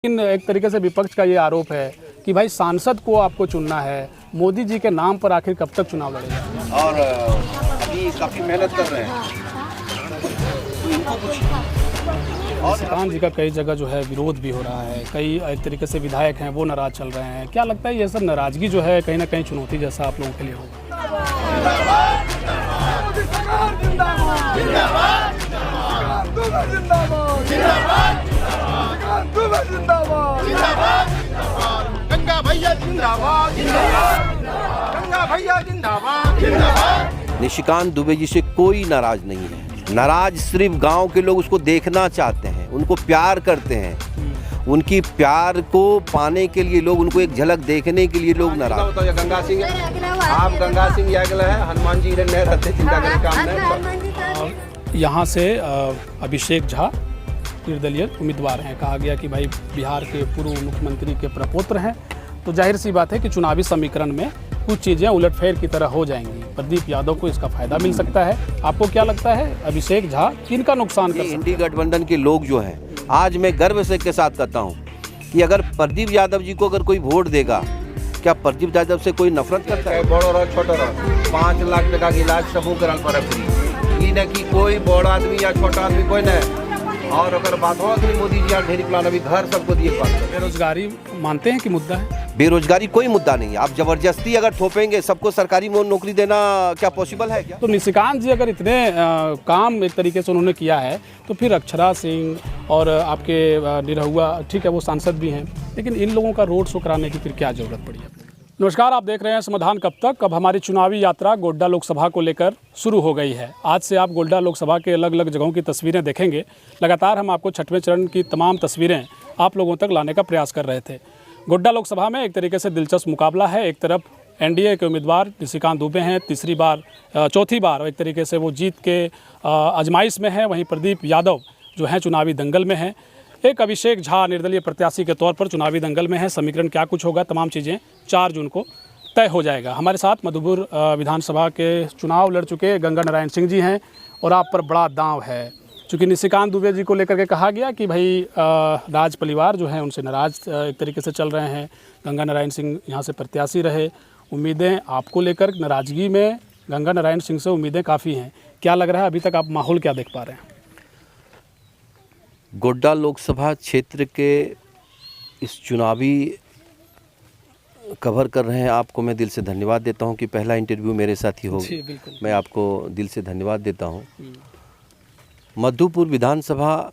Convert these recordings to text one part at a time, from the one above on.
लेकिन एक तरीके से विपक्ष का ये आरोप है कि भाई सांसद को आपको चुनना है, मोदी जी के नाम पर आखिर कब तक चुनाव लड़ेगा। और अभी काफ़ी मेहनत कर रहे हैं। निशिकांत जी का कई जगह जो है विरोध भी हो रहा है, कई एक तरीके से विधायक हैं वो नाराज चल रहे हैं। क्या लगता है ये सब नाराजगी जो है कहीं ना कहीं चुनौती जैसा आप लोगों के लिए होगा? गंगा भैया जिंदाबाद, गंगा भैया जिंदाबाद। निशिकांत दुबे जी से कोई नाराज नहीं है। नाराज सिर्फ गांव के लोग उसको देखना चाहते हैं, उनको प्यार करते हैं। उनकी प्यार को पाने के लिए लोग, उनको एक झलक देखने के लिए लोग नाराज। गंगा सिंह, आप गंगा सिंह यागला है, हनुमान जी रहते चिंता करें काम नहीं। यहाँ से अभिषेक झा निर्दलीय उम्मीदवार हैं। कहा गया कि भाई बिहार के पूर्व मुख्यमंत्री के प्रपौत्र हैं, तो जाहिर सी बात है कि चुनावी समीकरण में कुछ चीज़ें उलटफेर की तरह हो जाएंगी। प्रदीप यादव को इसका फायदा मिल सकता है। आपको क्या लगता है अभिषेक झा किनका नुकसान कर सकते हैं? इंडी गठबंधन के लोग जो हैं, आज मैं गर्व से के साथ कहता हूँ कि अगर प्रदीप यादव जी को अगर कोई वोट देगा, क्या प्रदीप यादव से कोई नफरत करता है? बड़ो रहो छोटो रहो, 5 लाख टका की इलाज सबू करल पर फ्री, न कि कोई बड़ा आदमी या छोटा आदमी कोई नहीं। और अगर बात हो कि मोदी जी ढेरी प्लान अभी घर सबको दिए पास। बेरोजगारी मानते हैं कि मुद्दा है? बेरोजगारी कोई मुद्दा नहीं है। आप जबरदस्ती अगर थोपेंगे सबको सरकारी नौकरी देना क्या पॉसिबल है क्या? तो निशिकांत जी अगर इतने काम एक तरीके से उन्होंने किया है, तो फिर अक्षरा सिंह और आपके निरहुआ, ठीक है वो सांसद भी हैं, लेकिन इन लोगों का रोड शो कराने की फिर क्या जरूरत पड़ी है? नमस्कार, आप देख रहे हैं समाधान कब तक। अब हमारी चुनावी यात्रा गोड्डा लोकसभा को लेकर शुरू हो गई है। आज से आप गोड्डा लोकसभा के अलग अलग जगहों की तस्वीरें देखेंगे। लगातार हम आपको छठवें चरण की तमाम तस्वीरें आप लोगों तक लाने का प्रयास कर रहे थे। गोड्डा लोकसभा में एक तरीके से दिलचस्प मुकाबला है। एक तरफ एनडीए के उम्मीदवार निशिकांत दुबे हैं, चौथी बार एक तरीके से वो जीत के आजमाइश में है। वहीं प्रदीप यादव जो हैं चुनावी दंगल में हैं। एक अभिषेक झा निर्दलीय प्रत्याशी के तौर पर चुनावी दंगल में है। समीकरण क्या कुछ होगा, तमाम चीज़ें 4 जून को तय हो जाएगा। हमारे साथ मधुपुर विधानसभा के चुनाव लड़ चुके गंगा नारायण सिंह जी हैं और आप पर बड़ा दांव है, चूँकि निशिकांत दुबे जी को लेकर के कहा गया कि भाई राज परिवार जो है उनसे नाराज एक तरीके से चल रहे हैं। गंगा नारायण सिंह यहाँ से प्रत्याशी रहे। उम्मीदें आपको लेकर, नाराज़गी में गंगा नारायण सिंह से उम्मीदें काफ़ी हैं। क्या लग रहा है अभी तक आप माहौल क्या देख पा रहे हैं? गोड्डा लोकसभा क्षेत्र के इस चुनावी कवर कर रहे हैं आपको मैं दिल से धन्यवाद देता हूं कि पहला इंटरव्यू मेरे साथ ही हो। मैं आपको दिल से धन्यवाद देता हूं। मधुपुर विधानसभा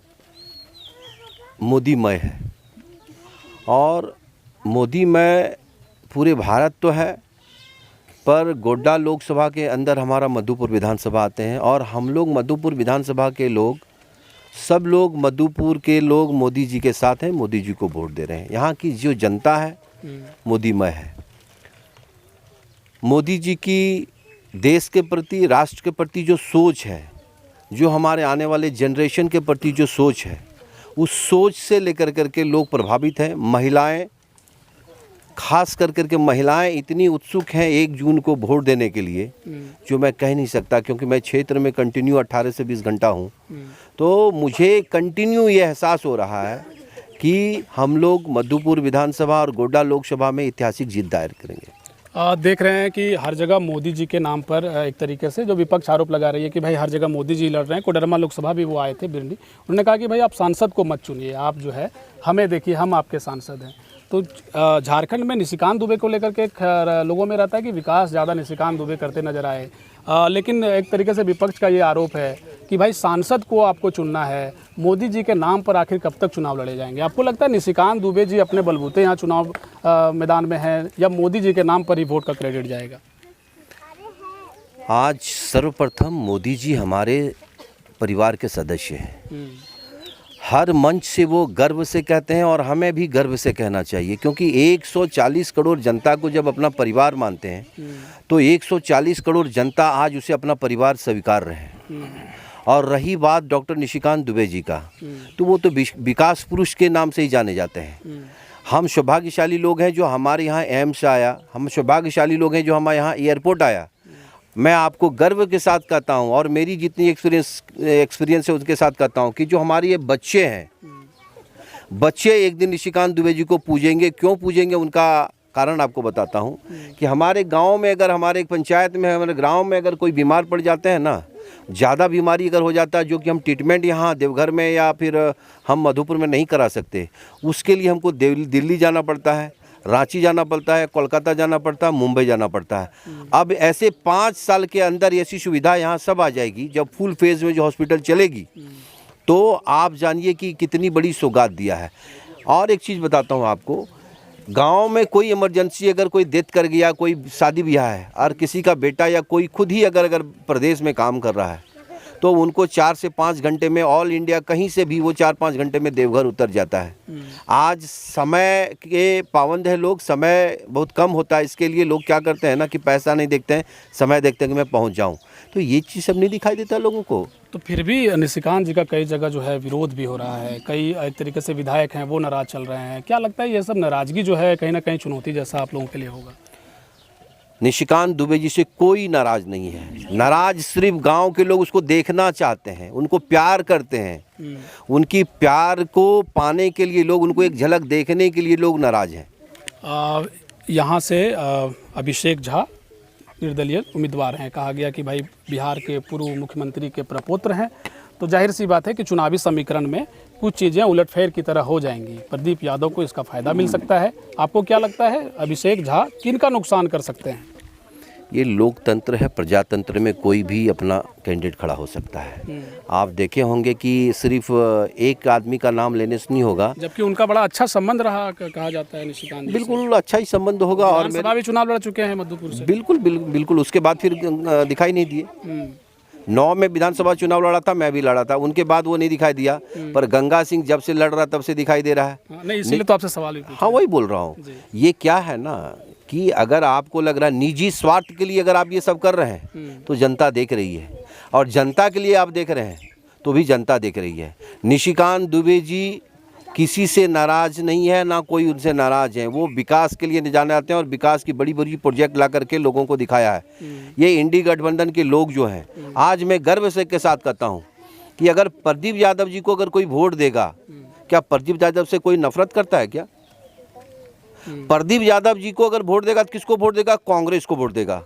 मोदीमय है और मोदीमय पूरे भारत तो है, पर गोड्डा लोकसभा के अंदर हमारा मधुपुर विधानसभा आते हैं और हम लोग मधुपुर विधानसभा के लोग, सब लोग मधुपुर के लोग मोदी जी के साथ हैं, मोदी जी को वोट दे रहे हैं। यहाँ की जो जनता है मोदीमय है। मोदी जी की देश के प्रति, राष्ट्र के प्रति जो सोच है, जो हमारे आने वाले जनरेशन के प्रति जो सोच है, उस सोच से लेकर करके लोग प्रभावित हैं। महिलाएं, खास कर करके महिलाएं इतनी उत्सुक हैं 1 जून को वोट देने के लिए, जो मैं कह नहीं सकता, क्योंकि मैं क्षेत्र में कंटिन्यू 18 से 20 घंटा हूँ। तो मुझे कंटिन्यू ये एहसास हो रहा है कि हम लोग मधुपुर विधानसभा और गोड्डा लोकसभा में ऐतिहासिक जीत दायर करेंगे। देख रहे हैं कि हर जगह मोदी जी के नाम पर एक तरीके से जो विपक्ष आरोप लगा रही है कि भाई हर जगह मोदी जी लड़ रहे हैं। कोडरमा लोकसभा भी वो आए थे बिरनी, उन्होंने कहा कि भाई आप सांसद को मत चुनिए, आप जो है हमें देखिए, हम आपके सांसद हैं। तो झारखंड में निशिकांत दुबे को लेकर के लोगों में रहता है कि विकास ज़्यादा निशिकांत दुबे करते नजर आए, लेकिन एक तरीके से विपक्ष का ये आरोप है कि भाई सांसद को आपको चुनना है, मोदी जी के नाम पर आखिर कब तक चुनाव लड़े जाएंगे? आपको लगता है निशिकांत दुबे जी अपने बलबूते यहाँ चुनाव मैदान में हैं, या मोदी जी के नाम पर ही वोट का क्रेडिट जाएगा? आज सर्वप्रथम मोदी जी हमारे परिवार के सदस्य हैं। हर मंच से वो गर्व से कहते हैं और हमें भी गर्व से कहना चाहिए, क्योंकि 140 करोड़ जनता को जब अपना परिवार मानते हैं तो 140 करोड़ जनता आज उसे अपना परिवार स्वीकार रहे हैं। और रही बात डॉक्टर निशिकांत दुबे जी का, तो वो तो विकास पुरुष के नाम से ही जाने जाते हैं। हम सौभाग्यशाली लोग हैं जो हमारे यहाँ एम्स आया, हम सौभाग्यशाली लोग हैं जो हमारे यहाँ एयरपोर्ट आया। मैं आपको गर्व के साथ कहता हूं और मेरी जितनी एक्सपीरियंस है उसके साथ कहता हूं कि जो हमारे ये बच्चे हैं बच्चे एक दिन निशिकांत दुबे जी को पूजेंगे। क्यों पूजेंगे उनका कारण आपको बताता हूँ कि हमारे गांव में अगर हमारे पंचायत में हमारे गांव में अगर कोई बीमार पड़ जाते हैं ना, ज़्यादा बीमारी अगर हो जाता है जो कि हम ट्रीटमेंट यहाँ देवघर में या फिर हम मधुपुर में नहीं करा सकते, उसके लिए हमको दिल्ली जाना पड़ता है, रांची जाना पड़ता है, कोलकाता जाना पड़ता है, मुंबई जाना पड़ता है। अब ऐसे 5 साल के अंदर ऐसी सुविधा यहाँ सब आ जाएगी। जब फुल फेज़ में जो हॉस्पिटल चलेगी तो आप जानिए कि कितनी बड़ी सौगात दिया है। और एक चीज़ बताता हूँ आपको, गांव में कोई इमरजेंसी अगर कोई डेथ कर गया, कोई शादी ब्याह है और किसी का बेटा या कोई खुद ही अगर प्रदेश में काम कर रहा है तो उनको 4 से 5 घंटे में ऑल इंडिया कहीं से भी वो 4-5 घंटे में देवघर उतर जाता है। आज समय के पाबंद है लोग, समय बहुत कम होता है, इसके लिए लोग क्या करते हैं ना कि पैसा नहीं देखते हैं, समय देखते हैं कि मैं पहुंच जाऊं। तो ये चीज़ सब नहीं दिखाई देता लोगों को। तो फिर भी निशिकांत जी का कई जगह जो है विरोध भी हो रहा है, कई एक तरीके से विधायक हैं वो नाराज चल रहे हैं। क्या लगता है ये सब नाराज़गी जो है कहीं ना कहीं चुनौती जैसा आप लोगों के लिए होगा? निशिकांत दुबे जी से कोई नाराज नहीं है। नाराज सिर्फ गांव के लोग उसको देखना चाहते हैं, उनको प्यार करते हैं। उनकी प्यार को पाने के लिए लोग, उनको एक झलक देखने के लिए लोग नाराज हैं। यहाँ से अभिषेक झा निर्दलीय उम्मीदवार हैं। कहा गया कि भाई बिहार के पूर्व मुख्यमंत्री के प्रपौत्र हैं, तो जाहिर सी बात है कि चुनावी समीकरण में कुछ चीज़ें उलटफेर की तरह हो जाएंगी। प्रदीप यादव को इसका फ़ायदा मिल सकता है। आपको क्या लगता है अभिषेक झा किनका नुकसान कर सकते हैं? ये लोकतंत्र है, प्रजातंत्र में कोई भी अपना कैंडिडेट खड़ा हो सकता है। आप देखे होंगे कि सिर्फ एक आदमी का नाम लेने से नहीं होगा, जबकि उनका बड़ा अच्छा संबंध रहा कहा जाता है निशिकांत। बिल्कुल अच्छा ही संबंध होगा। और विधानसभा भी चुनाव लड़ चुके हैं मधुपुर से। बिल्कुल उसके बाद फिर दिखाई नहीं दिए। 9 में विधानसभा चुनाव लड़ा था, मैं भी लड़ा था, उनके बाद वो नहीं दिखाई दिया। पर गंगा सिंह जब से लड़ रहा तब से दिखाई दे रहा है। नहीं, इसीलिए तो आपसे सवाल ही पूछा। हाँ, वही बोल रहा हूँ। ये क्या है ना कि अगर आपको लग रहा है निजी स्वार्थ के लिए अगर आप ये सब कर रहे हैं तो जनता देख रही है, और जनता के लिए आप देख रहे हैं तो भी जनता देख रही है। निशिकांत दुबे जी किसी से नाराज नहीं है, ना कोई उनसे नाराज है। वो विकास के लिए जाने आते हैं और विकास की बड़ी बड़ी प्रोजेक्ट ला करके लोगों को दिखाया है। ये इंडी गठबंधन के लोग जो हैं, आज मैं गर्व से के साथ कहता हूँ कि अगर प्रदीप यादव जी को अगर कोई वोट देगा, क्या प्रदीप यादव से कोई नफरत करता है क्या? प्रदीप यादव जी को अगर वोट देगा तो किसको वोट देगा? कांग्रेस को वोट देगा।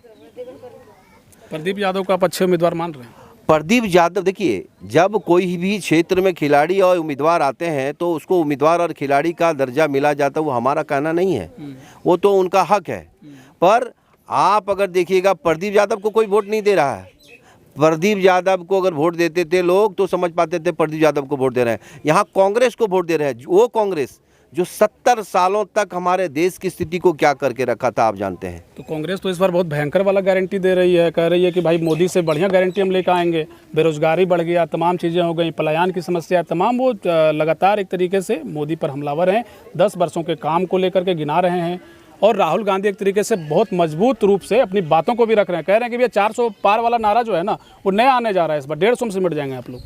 प्रदीप यादव को आप अच्छे उम्मीदवार मान रहे हैं? प्रदीप यादव, देखिए, जब कोई भी क्षेत्र में खिलाड़ी और उम्मीदवार आते हैं तो उसको उम्मीदवार और खिलाड़ी का दर्जा मिला जाता है, वो हमारा कहना नहीं है, वो तो उनका हक है। पर आप अगर देखिएगा प्रदीप यादव को कोई वोट नहीं दे रहा है। प्रदीप यादव को अगर वोट देते थे लोग तो समझ पाते थे प्रदीप यादव को वोट दे रहे हैं। यहाँ कांग्रेस को वोट दे रहे हैं, वो कांग्रेस जो 70 सालों तक हमारे देश की स्थिति को क्या करके रखा था, आप जानते हैं। तो कांग्रेस तो इस बार बहुत भयंकर वाला गारंटी दे रही है, कह रही है कि भाई मोदी से बढ़िया गारंटी हम लेकर आएंगे, बेरोजगारी बढ़ गया, तमाम चीज़ें हो गई, पलायन की समस्या, तमाम वो लगातार एक तरीके से मोदी पर हमलावर हैं। 10 वर्षों के काम को लेकर के गिना रहे हैं। और राहुल गांधी एक तरीके से बहुत मजबूत रूप से अपनी बातों को भी रख रहे हैं, कह रहे हैं कि भैया 400 पार वाला नारा जो है ना वो नया आने जा रहा है, इस बार 150 में सिमट जाएंगे आप लोग।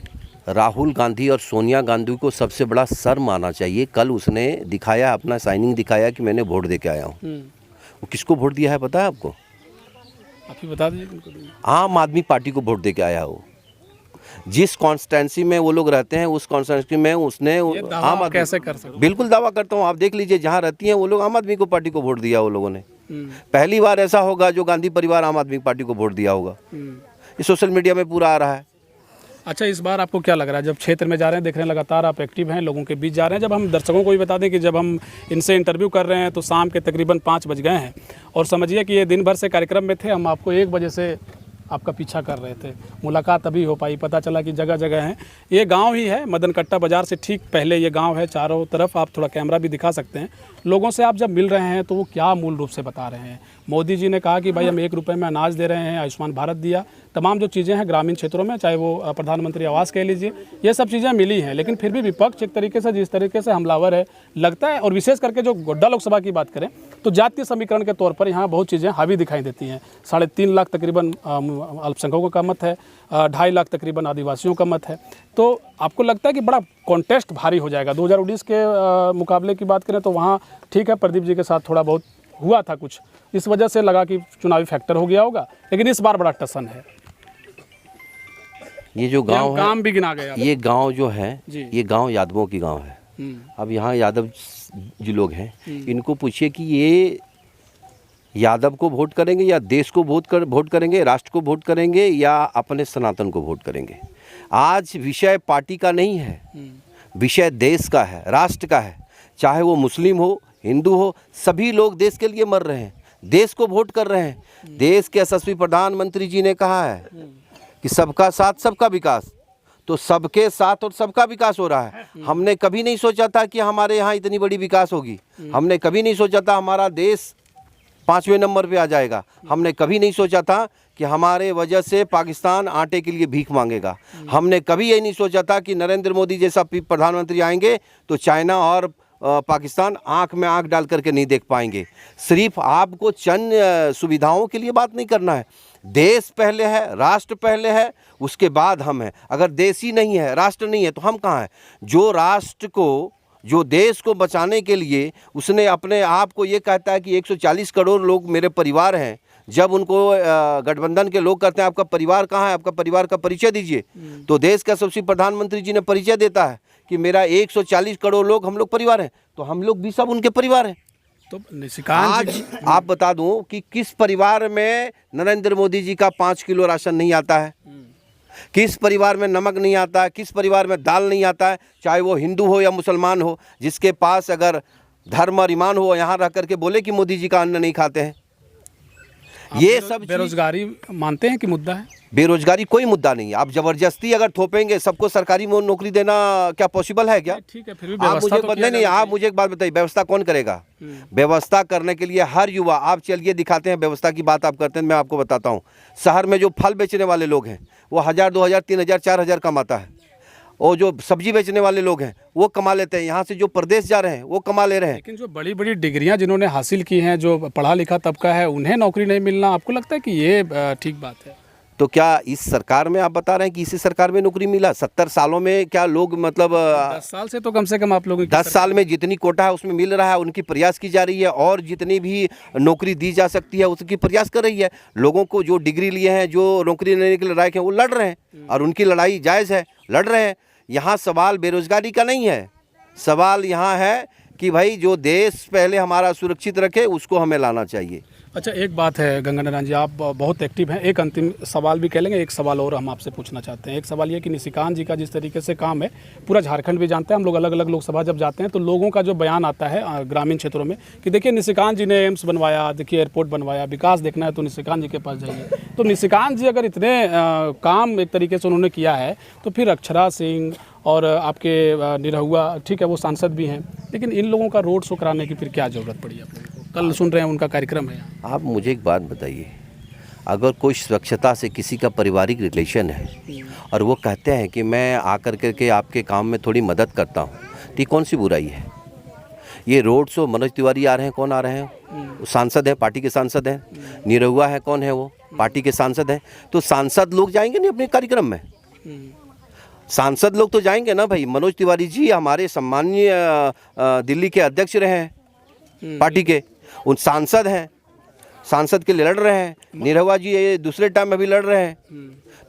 राहुल गांधी और सोनिया गांधी को सबसे बड़ा सर माना चाहिए। कल उसने दिखाया, अपना साइनिंग दिखाया कि मैंने वोट दे के आया हूँ। वो किसको वोट दिया है पता है आपको? आप ही बता दीजिए। आम आदमी पार्टी को वोट दे के आया हो। जिस कॉन्स्टिट्यूंसी में वो लोग रहते हैं उस कॉन्स्टिट्यूंसी में उसने आम आदमी, कैसे कर सकते? बिल्कुल दावा करता हूँ, आप देख लीजिए जहाँ रहती हैं वो लोग आम आदमी को पार्टी को वोट दिया वो लोगों ने। पहली बार ऐसा होगा जो गांधी परिवार आम आदमी पार्टी को वोट दिया होगा। ये सोशल मीडिया में पूरा आ रहा है। अच्छा, इस बार आपको क्या लग रहा है, जब क्षेत्र में जा रहे हैं, देख रहे हैं लगातार आप एक्टिव हैं, लोगों के बीच जा रहे हैं, जब हम दर्शकों को भी बता दें कि जब हम इनसे इंटरव्यू कर रहे हैं तो शाम के तकरीबन 5 बज गए हैं, और समझिए कि ये दिन भर से कार्यक्रम में थे, हम आपको 1 बजे से आपका पीछा कर रहे थे, मुलाकात अभी हो पाई, पता चला कि जगह जगह हैं। ये गांव ही है, मदन कट्टा बाज़ार से ठीक पहले ये गांव है, चारों तरफ आप थोड़ा कैमरा भी दिखा सकते हैं। लोगों से आप जब मिल रहे हैं तो वो क्या मूल रूप से बता रहे हैं? मोदी जी ने कहा कि भाई हम 1 रुपये में अनाज दे रहे हैं, आयुष्मान भारत दिया, तमाम जो चीज़ें हैं ग्रामीण क्षेत्रों में, चाहे वो प्रधानमंत्री आवास कह लीजिए, ये सब चीज़ें मिली हैं। लेकिन फिर भी विपक्ष एक तरीके से जिस तरीके से हमलावर है लगता है, और विशेष करके जो गोड्डा लोकसभा की बात करें तो जातीय समीकरण के तौर पर यहाँ बहुत चीज़ें हावी दिखाई देती हैं। 3.5 लाख तकरीबन अल्पसंख्यकों का मत है, 2.5 लाख तकरीबन आदिवासियों का मत है। तो आपको लगता है कि बड़ा कॉन्टेस्ट भारी हो जाएगा? 2019 के मुकाबले की बात करें तो वहाँ ठीक है, प्रदीप जी के साथ थोड़ा बहुत हुआ था कुछ, इस वजह से लगा कि चुनावी फैक्टर हो गया होगा, लेकिन इस बार बड़ा टसन है। ये जो गांव है, काम भी गिना गया। ये गांव जो है, ये गांव यादवों की गांव है। अब यहाँ यादव जो लोग हैं इनको पूछिए कि ये यादव को वोट करेंगे या देश को वोट करेंगे, राष्ट्र को वोट करेंगे या अपने सनातन को वोट करेंगे। आज विषय पार्टी का नहीं है, विषय देश का है, राष्ट्र का है। चाहे वो मुस्लिम हो, हिंदू हो, सभी लोग देश के लिए मर रहे हैं, देश को वोट कर रहे हैं। देश के यशस्वी प्रधानमंत्री जी ने कहा है कि सबका साथ सबका विकास, तो सबके साथ और सबका विकास हो रहा है। हमने कभी नहीं सोचा था कि हमारे यहाँ इतनी बड़ी विकास होगी। हमने कभी नहीं सोचा था हमारा देश 5वें नंबर पे आ जाएगा। हमने कभी नहीं सोचा था कि हमारे वजह से पाकिस्तान आटे के लिए भीख मांगेगा। हमने कभी यही नहीं सोचा था कि नरेंद्र मोदी जैसा प्रधानमंत्री आएंगे तो चाइना और पाकिस्तान आंख में आंख डाल करके नहीं देख पाएंगे। सिर्फ आपको चंद सुविधाओं के लिए बात नहीं करना है। देश पहले है, राष्ट्र पहले है, उसके बाद हम हैं। अगर देश ही नहीं है, राष्ट्र नहीं है, तो हम कहाँ हैं? जो राष्ट्र को, जो देश को बचाने के लिए उसने अपने आप को ये कहता है कि 140 करोड़ लोग मेरे परिवार हैं। जब उनको गठबंधन के लोग कहते हैं आपका परिवार कहाँ है, आपका परिवार का परिचय दीजिए, तो देश का सबसे प्रधानमंत्री जी ने परिचय देता है कि मेरा 140 करोड़ लोग, हम लोग परिवार हैं। तो हम लोग भी सब उनके परिवार हैं। तो निशिकांत आज आप बता दूं कि किस परिवार में नरेंद्र मोदी जी का 5 किलो राशन नहीं आता है, किस परिवार में नमक नहीं आता है, किस परिवार में दाल नहीं आता है, चाहे वो हिंदू हो या मुसलमान हो। जिसके पास अगर धर्म और ईमान हो, यहाँ रह करके बोले कि मोदी जी का अन्न नहीं खाते हैं। ये सब बेरोजगारी मानते हैं कि मुद्दा है? बेरोजगारी कोई मुद्दा नहीं है। आप जबरदस्ती अगर थोपेंगे सबको सरकारी नौकरी देना, क्या पॉसिबल है क्या? ठीक है, फिर भी आप मुझे नहीं, आप मुझे एक बात बताइए, व्यवस्था कौन करेगा? व्यवस्था करने के लिए हर युवा, आप चलिए दिखाते हैं, व्यवस्था की बात आप करते हैं। मैं आपको बताता हूँ, शहर में जो फल बेचने वाले लोग हैं वो 1000, 2000, 3000, 4000 कमाता है। और जो सब्जी बेचने वाले लोग हैं वो कमा लेते हैं। यहाँ से जो प्रदेश जा रहे हैं वो कमा ले रहे हैं। लेकिन जो बड़ी बड़ी डिग्रियां जिन्होंने हासिल की हैं, जो पढ़ा लिखा तबका है, उन्हें नौकरी नहीं मिलना, आपको लगता है कि ये ठीक बात है? तो क्या इस सरकार में आप बता रहे हैं कि इसी सरकार में नौकरी मिला? 70 सालों में क्या लोग, मतलब 10 साल से तो कम से कम आप लोगों की 10 साल में जितनी कोटा है उसमें मिल रहा है, उनकी प्रयास की जा रही है। और जितनी भी नौकरी दी जा सकती है उसकी प्रयास कर रही है। लोगों को जो डिग्री लिए हैं, जो नौकरी लेने के लिए लायक हैं, वो लड़ रहे हैं और उनकी लड़ाई जायज़ है, लड़ रहे हैं। यहाँ सवाल बेरोजगारी का नहीं है, सवाल यहाँ है कि भाई जो देश पहले हमारा सुरक्षित रखे उसको हमें लाना चाहिए। अच्छा, एक बात है गंगा नारायण जी, आप बहुत एक्टिव हैं। एक अंतिम सवाल भी कह लेंगे, एक सवाल और हम आपसे पूछना चाहते हैं। एक सवाल ये कि निशिकांत जी का जिस तरीके से काम है पूरा झारखंड भी जानते हैं। हम लोग अलग अलग लोकसभा जब जाते हैं तो लोगों का जो बयान आता है ग्रामीण क्षेत्रों में कि देखिए निशिकांत जी ने एम्स बनवाया, देखिए एयरपोर्ट बनवाया, विकास देखना है तो निशिकांत जी के पास जाइए। तो निशिकांत जी अगर इतने काम एक तरीके से उन्होंने किया है तो फिर अक्षरा सिंह और आपके निरहुआ, ठीक है वो सांसद भी हैं, लेकिन इन लोगों का रोड शो कराने की फिर क्या ज़रूरत पड़ी आप लोगों को? कल सुन रहे हैं उनका कार्यक्रम है। आप मुझे एक बात बताइए, अगर कोई स्वच्छता से किसी का पारिवारिक रिलेशन है और वो कहते हैं कि मैं आकर करके आपके काम में थोड़ी मदद करता हूँ, तो ये कौन सी बुराई है? ये रोड शो मनोज तिवारी आ रहे हैं, कौन आ रहे हैं? वो सांसद है, पार्टी के सांसद हैं। निरहुआ है, कौन है वो? पार्टी के सांसद हैं। तो सांसद लोग जाएंगे नहीं अपने कार्यक्रम में? सांसद लोग तो जाएंगे ना भाई। मनोज तिवारी जी हमारे सम्माननीय दिल्ली के अध्यक्ष रहे हैं पार्टी के, उन सांसद हैं, सांसद के लिए लड़ रहे हैं। निरहुआ जी ये दूसरे टाइम में भी लड़ रहे हैं।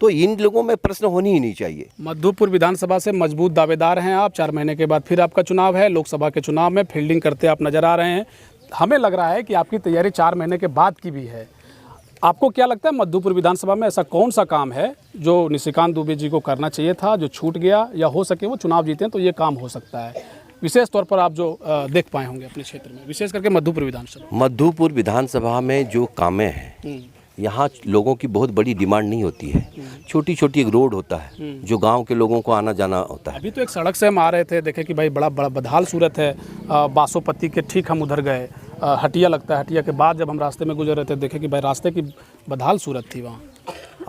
तो इन लोगों में प्रश्न होनी ही नहीं चाहिए। मधुपुर विधानसभा से मजबूत दावेदार हैं आप। 4 महीने के बाद फिर आपका चुनाव है, लोकसभा के चुनाव में फील्डिंग करते आप नजर आ रहे हैं। हमें लग रहा है कि आपकी तैयारी 4 महीने के बाद की भी है। आपको क्या लगता है मधुपुर विधानसभा में ऐसा कौन सा काम है जो निशिकांत दुबे जी को करना चाहिए था, जो छूट गया, या हो सके वो चुनाव जीते तो ये काम हो सकता है? विशेष तौर पर आप जो देख पाए होंगे अपने क्षेत्र में, विशेष करके मधुपुर विधानसभा। मधुपुर विधानसभा में जो कामें हैं, यहाँ लोगों की बहुत बड़ी डिमांड नहीं होती है। छोटी छोटी एक रोड होता है जो गांव के लोगों को आना जाना होता है। अभी तो एक सड़क से हम आ रहे थे, देखे कि भाई बड़ा बड़ा बदहाल सूरत है। बासोपत्ती के ठीक हम उधर गए, हटिया लगता है, हटिया के बाद जब हम रास्ते में गुजर रहे थे देखे कि भाई रास्ते की बदहाल सूरत थी वहाँ।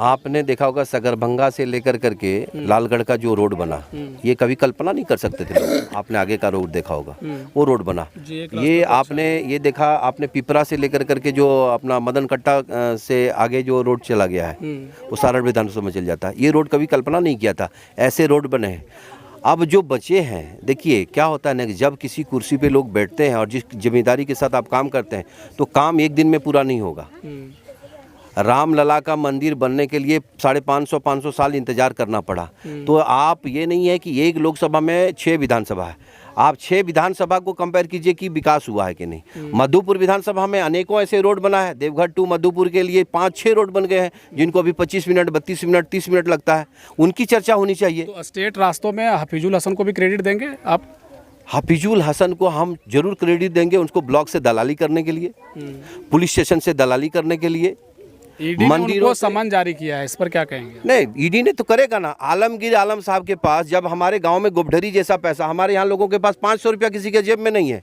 आपने देखा होगा सगरभंगा से लेकर करके लालगढ़ का जो रोड बना, ये कभी कल्पना नहीं कर सकते थे लोग। आपने आगे का रोड देखा होगा, वो रोड बना। ये आपने ये देखा, आपने पिपरा से लेकर करके जो अपना मदन कट्टा से आगे जो रोड चला गया है वो सारण विधानसभा में चल जाता है। ये रोड कभी कल्पना नहीं किया था, ऐसे रोड बने हैं। अब जो बचे हैं, देखिए क्या होता है ना कि जब किसी कुर्सी पे लोग बैठते हैं और जिस जिम्मेदारी के साथ आप काम करते हैं तो काम एक दिन में पूरा नहीं होगा। रामलला का मंदिर बनने के लिए 550 साल इंतजार करना पड़ा। तो आप ये नहीं है कि एक लोकसभा में 6 विधानसभा है। आप 6 विधानसभा को कंपेयर कीजिए कि विकास हुआ है कि नहीं। मधुपुर विधानसभा में अनेकों ऐसे रोड बना है, देवघर टू मधुपुर के लिए 5-6 रोड बन गए हैं, जिनको अभी 25 मिनट, 32 मिनट, 30 मिनट लगता है। उनकी चर्चा होनी चाहिए। तो स्टेट रास्तों में हफीजुल हसन को भी क्रेडिट देंगे आप? हफीजुल हसन को हम जरूर क्रेडिट देंगे, उनको ब्लॉक से दलाली करने के लिए, पुलिस स्टेशन से दलाली करने के लिए, ईडी ने उनको समन जारी किया है, इस पर क्या कहेंगे? नहीं, ईडी ने तो करेगा ना। आलमगीर आलम साहब के पास जब हमारे गांव में गोबढरी जैसा पैसा, हमारे यहाँ लोगों के पास 500 रुपया किसी के जेब में नहीं है,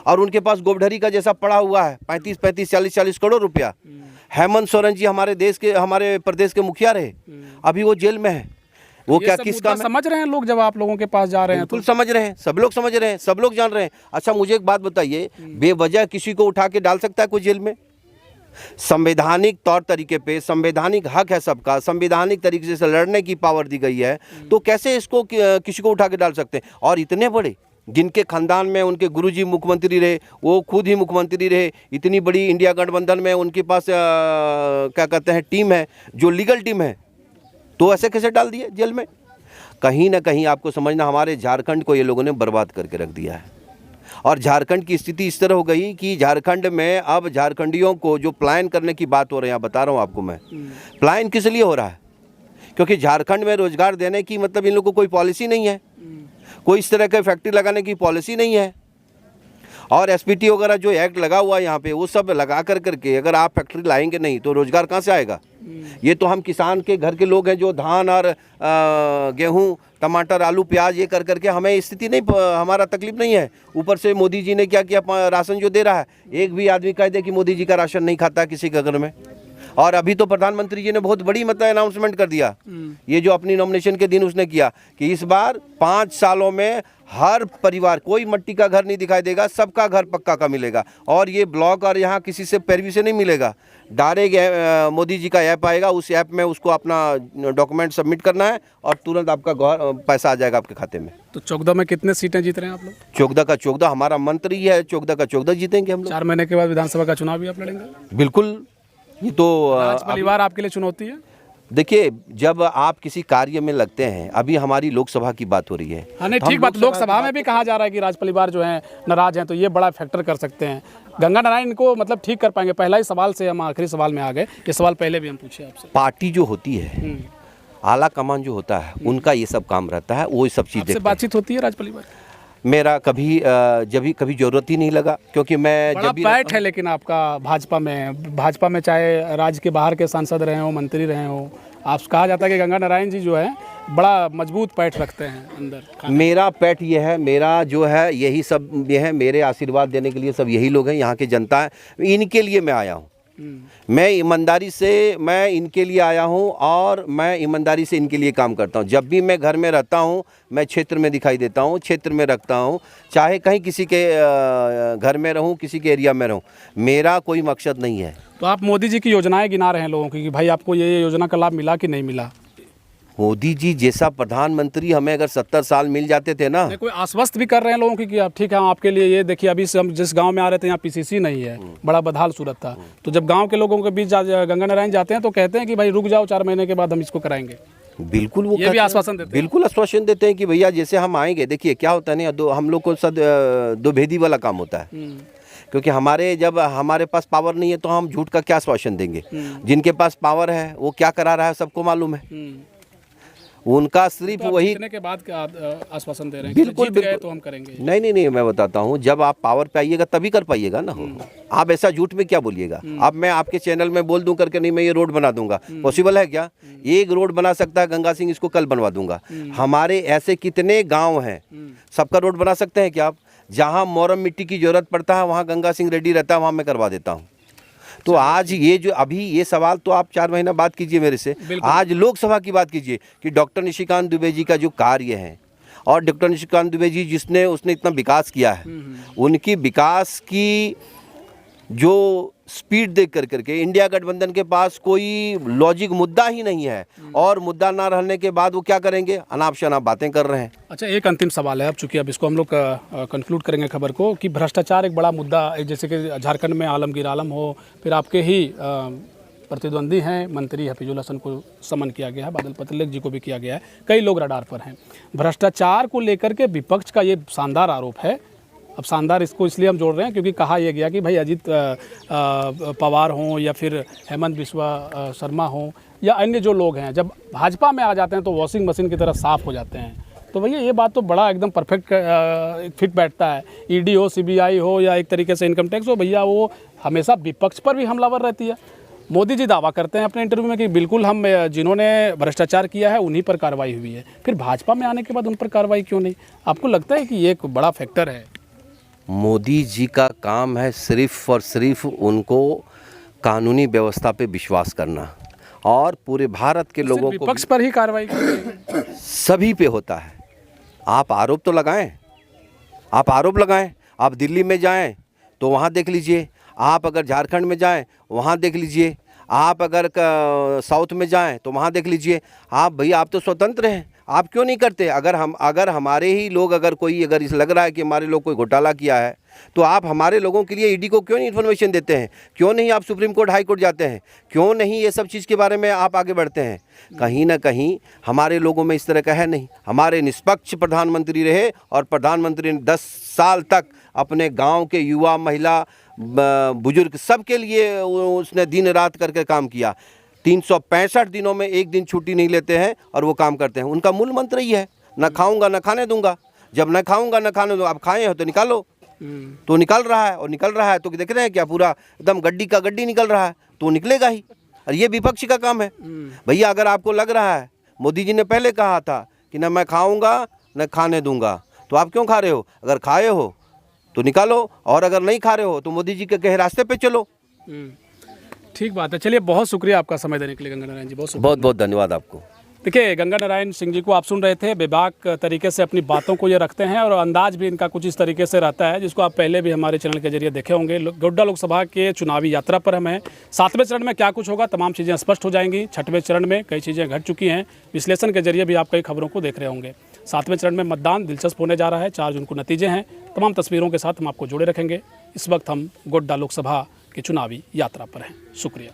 और उनके पास गोबढरी का जैसा पड़ा हुआ है 35-35, 40-40 करोड़ रुपया। हेमंत सोरेन जी हमारे प्रदेश के मुखिया रहे, अभी वो जेल में है। वो क्या किस काम समझ रहे हैं लोग जब आप लोगों के पास जा रहे हैं? बिल्कुल समझ रहे हैं, सब लोग समझ रहे हैं, सब लोग जान रहे हैं। अच्छा मुझे एक बात बताइए, बेवजह किसी को उठा के डाल सकता है कोई जेल में? संवैधानिक तौर तरीके पे संवैधानिक हक है सबका, संवैधानिक तरीके से लड़ने की पावर दी गई है, तो कैसे इसको किसी को उठा के डाल सकते हैं? और इतने बड़े, जिनके खानदान में उनके गुरुजी मुख्यमंत्री रहे, वो खुद ही मुख्यमंत्री रहे, इतनी बड़ी इंडिया गठबंधन में उनके पास क्या कहते हैं टीम है, जो लीगल टीम है, तो ऐसे कैसे डाल दिए जेल में? कहीं ना कहीं आपको समझना, हमारे झारखंड को ये लोगों ने बर्बाद करके रख दिया है। और झारखंड की स्थिति इस तरह हो गई कि झारखंड में अब झारखंडियों को जो पलायन करने की बात हो रही है, बता रहा हूँ आपको मैं, पलायन किस लिए हो रहा है? क्योंकि झारखंड में रोजगार देने की मतलब इन लोगों को कोई पॉलिसी नहीं है, कोई इस तरह का फैक्ट्री लगाने की पॉलिसी नहीं है। और एसपीटी वगैरह जो एक्ट लगा हुआ है यहाँ पे, वो सब लगा करके अगर आप फैक्ट्री लाएंगे नहीं तो रोजगार कहाँ से आएगा? ये तो हम किसान के घर के लोग हैं, जो धान और गेहूं, टमाटर, आलू, प्याज ये कर करके हमें स्थिति नहीं, हमारा तकलीफ नहीं है। ऊपर से मोदी जी ने क्या किया, राशन जो दे रहा है, एक भी आदमी कह दे कि मोदी जी का राशन नहीं खाता है किसी के घर में। और अभी तो प्रधानमंत्री जी ने बहुत बड़ी मतलब अनाउंसमेंट कर दिया, ये जो अपनी नॉमिनेशन के दिन उसने किया, कि इस बार 5 सालों में हर परिवार, कोई मिट्टी का घर नहीं दिखाई देगा, सबका घर पक्का का मिलेगा। और ये ब्लॉक और यहाँ किसी से पैरवी से नहीं मिलेगा, डायरेक्ट मोदी जी का ऐप आएगा, उस ऐप में उसको अपना डॉक्यूमेंट सबमिट करना है और तुरंत आपका घर पैसा आ जाएगा आपके खाते में। तो चौकदा में कितने सीटें जीत रहे हैं आप लोग? चौकदा का चौकदा हमारा मंत्री है, चौकदा का चौकदा जीतेंगे हम लोग। 4 महीने के बाद विधानसभा का चुनाव भी आप लड़ेंगे? बिल्कुल। ये तो राज परिवार आपके लिए चुनौती है? देखिए, जब आप किसी कार्य में लगते हैं, अभी हमारी लोकसभा की बात हो रही है। हाँ नहीं, ठीक बात, लोकसभा में भी कहा जा रहा है कि राज परिवार जो है नाराज हैं, तो ये बड़ा फैक्टर कर सकते हैं। गंगा नारायण को मतलब ठीक कर पाएंगे? पहला ही सवाल से हम आखिरी सवाल में आ गए, ये सवाल पहले भी हम पूछे आपसे। पार्टी जो होती है, आला कमान जो होता है, उनका ये सब काम रहता है, वो सब चीज़ें। बातचीत होती है राज परिवार? मेरा कभी कभी जरूरत ही नहीं लगा, क्योंकि मैं बड़ा पैठ है लेकिन आपका भाजपा में चाहे राज्य के बाहर के सांसद रहे हो, मंत्री रहे हो, आप कहा जाता है कि गंगा नारायण जी जो है बड़ा मजबूत पैठ रखते हैं अंदर। मेरा पैठ ये है, मेरा जो है यही सब ये है, मेरे आशीर्वाद देने के लिए सब यही लोग हैं, यहाँ की जनता है, इनके लिए मैं आया हूँ। मैं ईमानदारी से मैं इनके लिए आया हूँ और मैं ईमानदारी से इनके लिए काम करता हूँ। जब भी मैं घर में रहता हूँ, मैं क्षेत्र में दिखाई देता हूँ, क्षेत्र में रखता हूँ, चाहे कहीं किसी के घर में रहूँ, किसी के एरिया में रहूँ, मेरा कोई मकसद नहीं है। तो आप मोदी जी की योजनाएं गिना रहे हैं लोगों की कि भाई आपको ये योजना का लाभ मिला कि नहीं मिला? मोदी जी जैसा प्रधानमंत्री हमें अगर 70 साल मिल जाते थे ना। कोई आश्वस्त भी कर रहे हैं लोगों की कि आप ठीक है, आपके लिए ये देखिए, अभी हम जिस गांव में आ रहे थे यहाँ पीसीसी नहीं है, बड़ा बदहाल सूरत था, तो जब गांव के लोगों के बीच गंगा नारायण जाते हैं तो कहते हैं कि भाई रुक जाओ, 4 महीने के बाद हम इसको कराएंगे। बिल्कुल, वो ये भी आश्वासन देते हैं। बिल्कुल आश्वासन देते हैं कि भैया जैसे हम आएंगे। देखिए क्या होता है ना, हम लोग को दो भेदी वाला काम होता है, क्योंकि जब हमारे पास पावर नहीं है तो हम झूठ का क्या आश्वासन देंगे। जिनके पास पावर है वो क्या करा रहा है सबको मालूम है, उनका सिर्फ तो वही के बाद क्या आश्वासन दे रहे हैं? बिल्कुल बिल्कुल तो हम करेंगे। नहीं, मैं बताता हूँ, जब आप पावर पे आइएगा तभी कर पाइएगा ना। आप ऐसा झूठ में क्या बोलिएगा? अब मैं आपके चैनल में बोल दूं करके नहीं, मैं ये रोड बना दूंगा, पॉसिबल है क्या? एक रोड बना सकता है गंगा सिंह, इसको कल बनवा दूंगा। हमारे ऐसे कितने गाँव हैं, सबका रोड बना सकते हैं क्या आप? जहाँ मोरम मिट्टी की जरूरत पड़ता है वहाँ गंगा सिंह रेड्डी रहता है, वहाँ मैं करवा देता हूँ। तो आज ये जो अभी ये सवाल तो आप 4 महीना बात कीजिए मेरे से, आज लोकसभा की बात कीजिए कि डॉक्टर निशिकांत दुबे जी का जो कार्य है, और डॉक्टर निशिकांत दुबे जी उसने इतना विकास किया है, उनकी विकास की जो स्पीड देख करके इंडिया गठबंधन के पास कोई लॉजिक मुद्दा ही नहीं है, और मुद्दा ना रहने के बाद वो क्या करेंगे, अनाप शनाप बातें कर रहे हैं। अच्छा, एक अंतिम सवाल है अब, चूंकि अब इसको हम लोग कंक्लूड करेंगे खबर को, कि भ्रष्टाचार एक बड़ा मुद्दा, जैसे कि झारखंड में आलमगीर आलम हो, फिर आपके ही प्रतिद्वंदी हैं, मंत्री हफीजुल हसन को समन किया गया है, बादल पत्रलेख जी को भी किया गया है, कई लोग रडार पर हैं। भ्रष्टाचार को लेकर के विपक्ष का ये शानदार आरोप है। अब शानदार इसको इसलिए हम जोड़ रहे हैं क्योंकि कहा यह गया कि भाई अजीत पवार हों या फिर हेमंत बिस्वा शर्मा हों या अन्य जो लोग हैं, जब भाजपा में आ जाते हैं तो वॉशिंग मशीन की तरह साफ़ हो जाते हैं। तो भैया ये बात तो बड़ा एकदम परफेक्ट फिट बैठता है। ईडी हो, सीबीआई हो या एक तरीके से इनकम टैक्स हो, भैया वो हमेशा विपक्ष पर भी हमलावर रहती है। मोदी जी दावा करते हैं अपने इंटरव्यू में कि बिल्कुल हम जिन्होंने भ्रष्टाचार किया है उन्हीं पर कार्रवाई हुई है, फिर भाजपा में आने के बाद उन पर कार्रवाई क्यों नहीं? आपको लगता है कि ये एक बड़ा फैक्टर है? मोदी जी का काम है सिर्फ और सिर्फ उनको कानूनी व्यवस्था पे विश्वास करना और पूरे भारत के लोगों को विपक्ष पर ही कार्रवाई करनी सभी पे होता है। आप आरोप तो लगाएं, आप आरोप लगाएं। आप दिल्ली में जाएं तो वहाँ देख लीजिए, आप अगर झारखंड में जाएं वहाँ देख लीजिए, आप अगर साउथ में जाएं तो वहाँ देख लीजिए। आप भैया आप तो स्वतंत्र हैं, आप क्यों नहीं करते? अगर हमारे ही लोग अगर इस लग रहा है कि हमारे लोग कोई घोटाला किया है तो आप हमारे लोगों के लिए ईडी को क्यों नहीं इन्फॉर्मेशन देते हैं? क्यों नहीं आप सुप्रीम कोर्ट, हाई कोर्ट जाते हैं? क्यों नहीं ये सब चीज़ के बारे में आप आगे बढ़ते हैं? कहीं ना कहीं हमारे लोगों में इस तरह का है नहीं। हमारे निष्पक्ष प्रधानमंत्री रहे और प्रधानमंत्री ने 10 साल तक अपने गाँव के युवा, महिला, बुजुर्ग सबके लिए उसने दिन रात करके काम किया। 365 दिनों में एक दिन छुट्टी नहीं लेते हैं और वो काम करते हैं। उनका मूल मंत्र ही है, न खाऊंगा न खाने दूंगा। जब न खाऊंगा न खाने दूंगा, आप खाए हो तो निकालो। तो निकल रहा है, और निकल रहा है तो देख रहे हैं क्या, पूरा एकदम गड्डी का गड्डी निकल रहा है, तो निकलेगा ही। और ये विपक्ष का काम है। भैया अगर आपको लग रहा है, मोदी जी ने पहले कहा था कि न मैं खाऊंगा न खाने दूंगा, तो आप क्यों खा रहे हो? अगर खाए हो तो निकालो, और अगर नहीं खा रहे हो तो मोदी जी के कहे रास्ते पे चलो। ठीक बात है। चलिए, बहुत शुक्रिया आपका समय देने के लिए गंगा नारायण जी, बहुत बहुत धन्यवाद आपको। देखिए, गंगा नारायण सिंह जी को आप सुन रहे थे, बेबाक तरीके से अपनी बातों को ये रखते हैं और अंदाज भी इनका कुछ इस तरीके से रहता है जिसको आप पहले भी हमारे चैनल के जरिए देखे होंगे। गोड्डा लोकसभा के चुनावी यात्रा पर हम हैं। 7वें चरण में क्या कुछ होगा, तमाम चीज़ें स्पष्ट हो जाएंगी। 6वें चरण में कई चीज़ें घट चुकी हैं, विश्लेषण के जरिए भी आप कई खबरों को देख रहे होंगे। 7वें चरण में मतदान दिलचस्प होने जा रहा है। 4 जून को नतीजे हैं। तमाम तस्वीरों के साथ हम आपको जोड़े रखेंगे। इस वक्त हम गोड्डा लोकसभा की चुनावी यात्रा पर हैं। शुक्रिया।